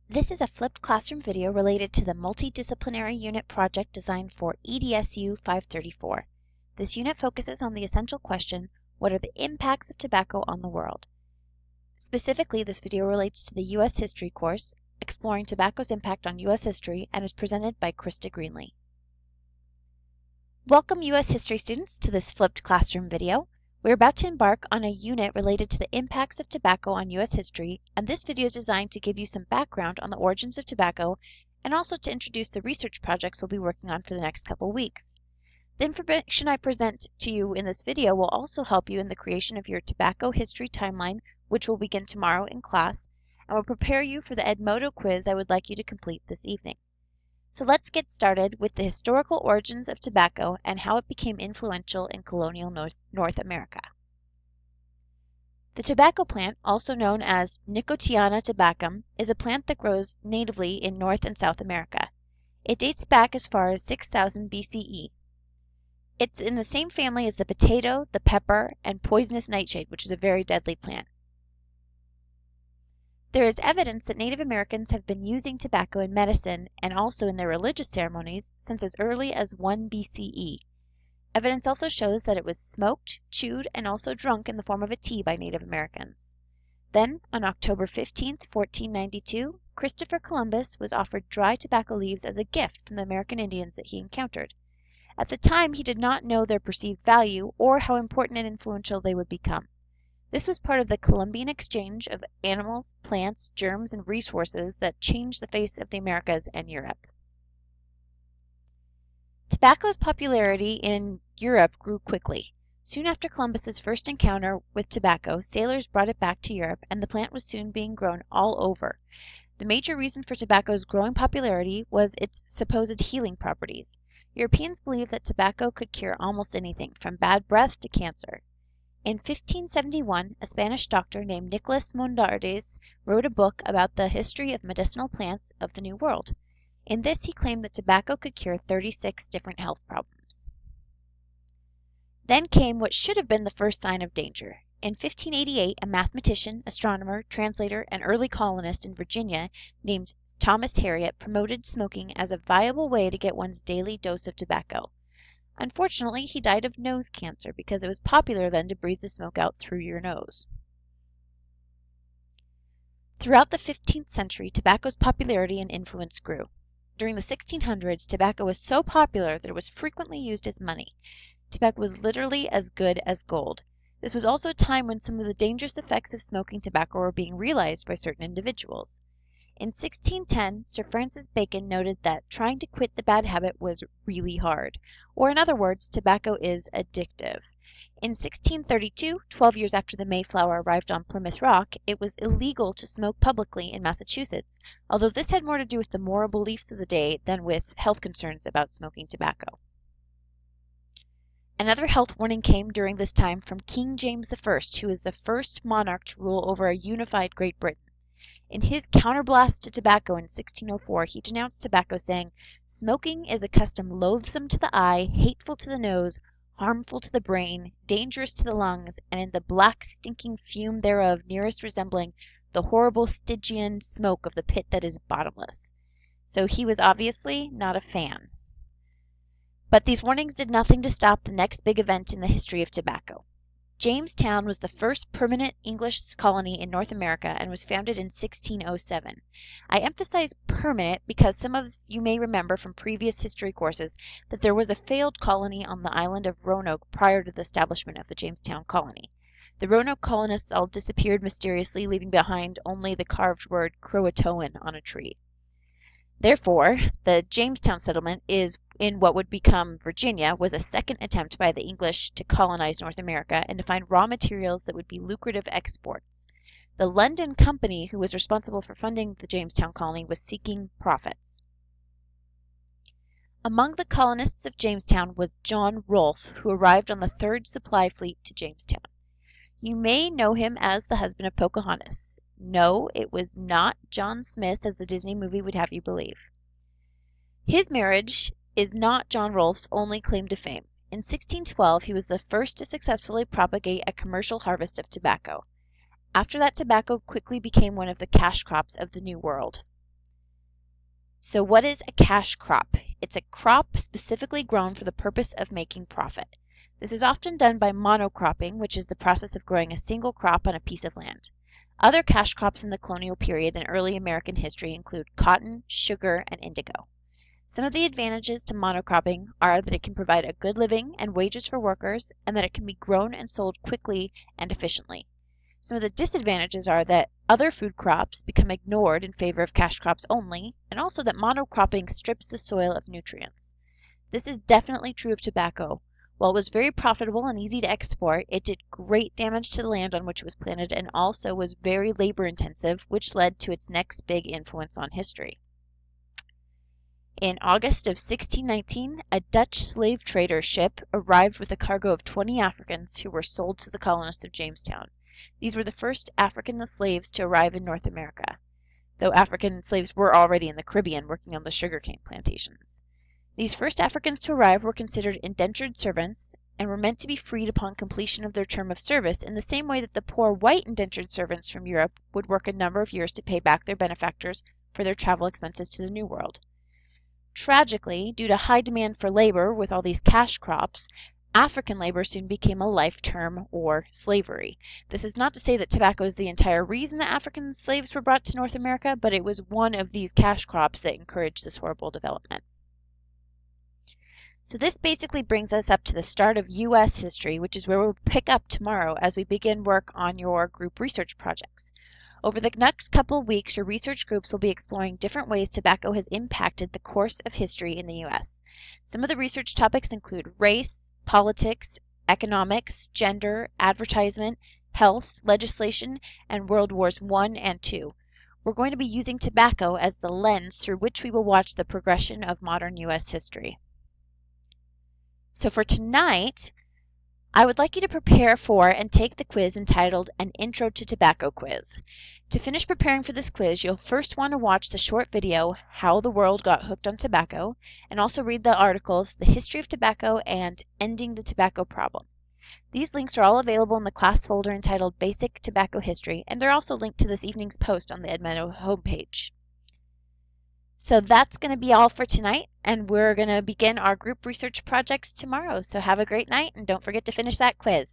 This is a flipped classroom video related to the Multidisciplinary Unit project designed for EDSU 534. This unit focuses on the essential question, what are the impacts of tobacco on the world? Specifically, this video relates to the U.S. History course, exploring tobacco's impact on U.S. history, and is presented by Krista Greenlee. Welcome U.S. History students to this flipped classroom video. We're about to embark on a unit related to the impacts of tobacco on U.S. history, and this video is designed to give you some background on the origins of tobacco and also to introduce the research projects we'll be working on for the next couple weeks. The information I present to you in this video will also help you in the creation of your tobacco history timeline, which will begin tomorrow in class, and will prepare you for the Edmodo quiz I would like you to complete this evening. So let's get started with the historical origins of tobacco and how it became influential in colonial North America. The tobacco plant, also known as Nicotiana tabacum, is a plant that grows natively in North and South America. It dates back as far as 6000 BCE. It's in the same family as the potato, the pepper, and poisonous nightshade, which is a very deadly plant. There is evidence that Native Americans have been using tobacco in medicine and also in their religious ceremonies since as early as 1 BCE. Evidence also shows that it was smoked, chewed, and also drunk in the form of a tea by Native Americans. Then, on October 15, 1492, Christopher Columbus was offered dry tobacco leaves as a gift from the American Indians that he encountered. At the time, he did not know their perceived value or how important and influential they would become. This was part of the Columbian exchange of animals, plants, germs, and resources that changed the face of the Americas and Europe. Tobacco's popularity in Europe grew quickly. Soon after Columbus's first encounter with tobacco, sailors brought it back to Europe, and the plant was soon being grown all over. The major reason for tobacco's growing popularity was its supposed healing properties. Europeans believed that tobacco could cure almost anything, from bad breath to cancer. In 1571, a Spanish doctor named Nicolas Mondardes wrote a book about the history of medicinal plants of the New World. In this, he claimed that tobacco could cure 36 different health problems. Then came what should have been the first sign of danger. In 1588, a mathematician, astronomer, translator, and early colonist in Virginia named Thomas Harriot promoted smoking as a viable way to get one's daily dose of tobacco. Unfortunately, he died of nose cancer because it was popular then to breathe the smoke out through your nose. Throughout the 15th century, tobacco's popularity and influence grew. During the 1600s, tobacco was so popular that it was frequently used as money. Tobacco was literally as good as gold. This was also a time when some of the dangerous effects of smoking tobacco were being realized by certain individuals. In 1610, Sir Francis Bacon noted that trying to quit the bad habit was really hard, or in other words, tobacco is addictive. In 1632, 12 years after the Mayflower arrived on Plymouth Rock, it was illegal to smoke publicly in Massachusetts, although this had more to do with the moral beliefs of the day than with health concerns about smoking tobacco. Another health warning came during this time from King James I, who was the first monarch to rule over a unified Great Britain. In his counterblast to tobacco in 1604, he denounced tobacco, saying, "Smoking is a custom loathsome to the eye, hateful to the nose, harmful to the brain, dangerous to the lungs, and in the black stinking fume thereof nearest resembling the horrible Stygian smoke of the pit that is bottomless." So he was obviously not a fan. But these warnings did nothing to stop the next big event in the history of tobacco. Jamestown was the first permanent English colony in North America and was founded in 1607. I emphasize permanent because some of you may remember from previous history courses that there was a failed colony on the island of Roanoke prior to the establishment of the Jamestown colony. The Roanoke colonists all disappeared mysteriously, leaving behind only the carved word Croatoan on a tree. Therefore, the Jamestown settlement in what would become Virginia was a second attempt by the English to colonize North America and to find raw materials that would be lucrative exports. The London Company, who was responsible for funding the Jamestown colony, was seeking profits. Among the colonists of Jamestown was John Rolfe, who arrived on the third supply fleet to Jamestown. You may know him as the husband of Pocahontas. No, it was not John Smith, as the Disney movie would have you believe. His marriage is not John Rolfe's only claim to fame. In 1612, he was the first to successfully propagate a commercial harvest of tobacco. After that, tobacco quickly became one of the cash crops of the New World. So what is a cash crop? It's a crop specifically grown for the purpose of making profit. This is often done by monocropping, which is the process of growing a single crop on a piece of land. Other cash crops in the colonial period and early American history include cotton, sugar, and indigo. Some of the advantages to monocropping are that it can provide a good living and wages for workers, and that it can be grown and sold quickly and efficiently. Some of the disadvantages are that other food crops become ignored in favor of cash crops only, and also that monocropping strips the soil of nutrients. This is definitely true of tobacco. While it was very profitable and easy to export, it did great damage to the land on which it was planted and also was very labor intensive, which led to its next big influence on history. In August of 1619, a Dutch slave trader ship arrived with a cargo of 20 Africans who were sold to the colonists of Jamestown. These were the first African slaves to arrive in North America, though African slaves were already in the Caribbean working on the sugarcane plantations. These first Africans to arrive were considered indentured servants and were meant to be freed upon completion of their term of service in the same way that the poor white indentured servants from Europe would work a number of years to pay back their benefactors for their travel expenses to the New World. Tragically, due to high demand for labor with all these cash crops, African labor soon became a life term or slavery. This is not to say that tobacco is the entire reason that African slaves were brought to North America, but it was one of these cash crops that encouraged this horrible development. So this basically brings us up to the start of U.S. history, which is where we'll pick up tomorrow as we begin work on your group research projects. Over the next couple of weeks, your research groups will be exploring different ways tobacco has impacted the course of history in the U.S. Some of the research topics include race, politics, economics, gender, advertisement, health, legislation, and World Wars I and II. We're going to be using tobacco as the lens through which we will watch the progression of modern U.S. history. So for tonight, I would like you to prepare for and take the quiz entitled An Intro to Tobacco Quiz. To finish preparing for this quiz, you'll first want to watch the short video, How the World Got Hooked on Tobacco, and also read the articles, The History of Tobacco and Ending the Tobacco Problem. These links are all available in the class folder entitled Basic Tobacco History, and they're also linked to this evening's post on the Edmeadow homepage. So that's going to be all for tonight, and we're going to begin our group research projects tomorrow. So have a great night, and don't forget to finish that quiz.